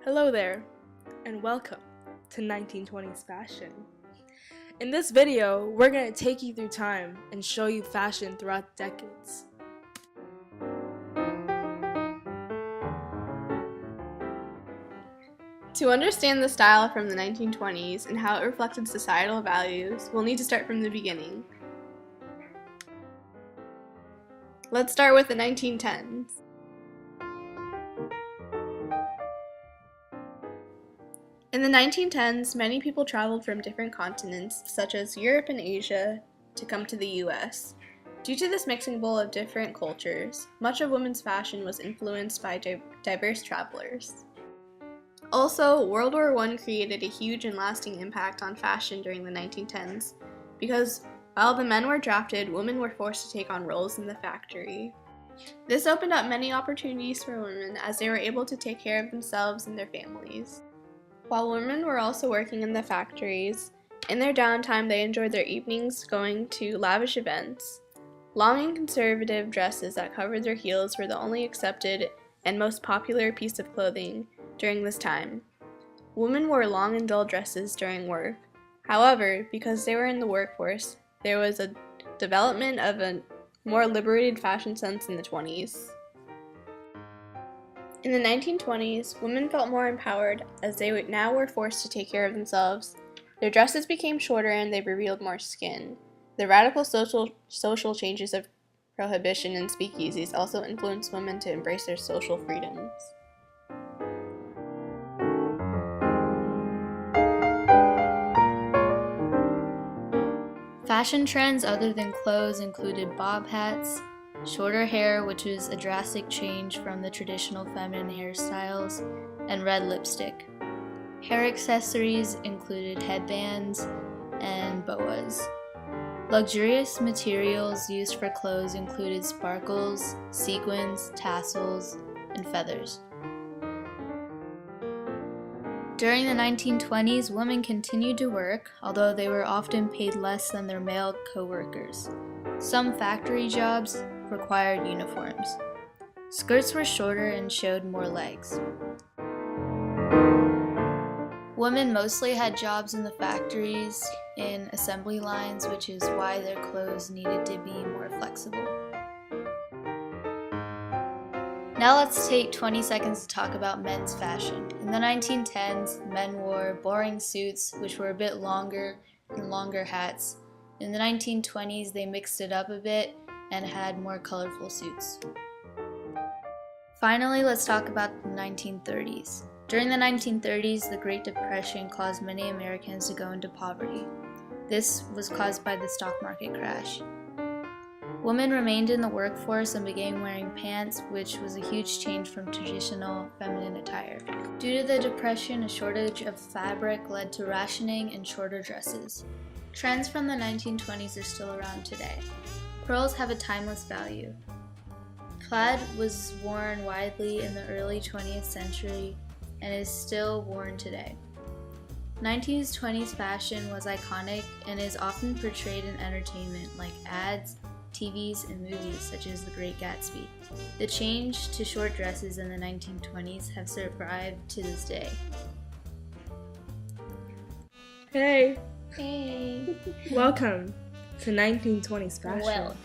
Hello there, and welcome to 1920s Fashion. In this video, we're going to take you through time and show you fashion throughout the decades. To understand the style from the 1920s and how it reflected societal values, we'll need to start from the beginning. Let's start with the 1910s. In the 1910s, many people traveled from different continents, such as Europe and Asia, to come to the US. Due to this mixing bowl of different cultures, much of women's fashion was influenced by diverse travelers. Also, World War I created a huge and lasting impact on fashion during the 1910s, because while the men were drafted, women were forced to take on roles in the factory. This opened up many opportunities for women as they were able to take care of themselves and their families. While women were also working in the factories, in their downtime they enjoyed their evenings going to lavish events. Long and conservative dresses that covered their heels were the only accepted and most popular piece of clothing during this time. Women wore long and dull dresses during work. However, because they were in the workforce, there was a development of a more liberated fashion sense in the 20s. In the 1920s, women felt more empowered as they now were forced to take care of themselves. Their dresses became shorter and they revealed more skin. The radical social changes of prohibition and speakeasies also influenced women to embrace their social freedoms. Fashion trends other than clothes included bob hats, shorter hair, which was a drastic change from the traditional feminine hairstyles, and red lipstick. Hair accessories included headbands and boas. Luxurious materials used for clothes included sparkles, sequins, tassels, and feathers. During the 1920s, women continued to work, although they were often paid less than their male co-workers. Some factory jobs required uniforms. Skirts were shorter and showed more legs. Women mostly had jobs in the factories in assembly lines, which is why their clothes needed to be more flexible. Now let's take 20 seconds to talk about men's fashion. In the 1910s, men wore boring suits, which were a bit longer, and longer hats. In the 1920s, they mixed it up a bit and had more colorful suits. Finally, let's talk about the 1930s. During the 1930s, the Great Depression caused many Americans to go into poverty. This was caused by the stock market crash. Women remained in the workforce and began wearing pants, which was a huge change from traditional feminine attire. Due to the Depression, a shortage of fabric led to rationing and shorter dresses. Trends from the 1920s are still around today. Pearls have a timeless value. Plaid was worn widely in the early 20th century and is still worn today. 1920s fashion was iconic and is often portrayed in entertainment like ads, TVs, and movies such as The Great Gatsby. The change to short dresses in the 1920s have survived to this day. Hey, Hey! welcome to 1920s Fashion. Welcome.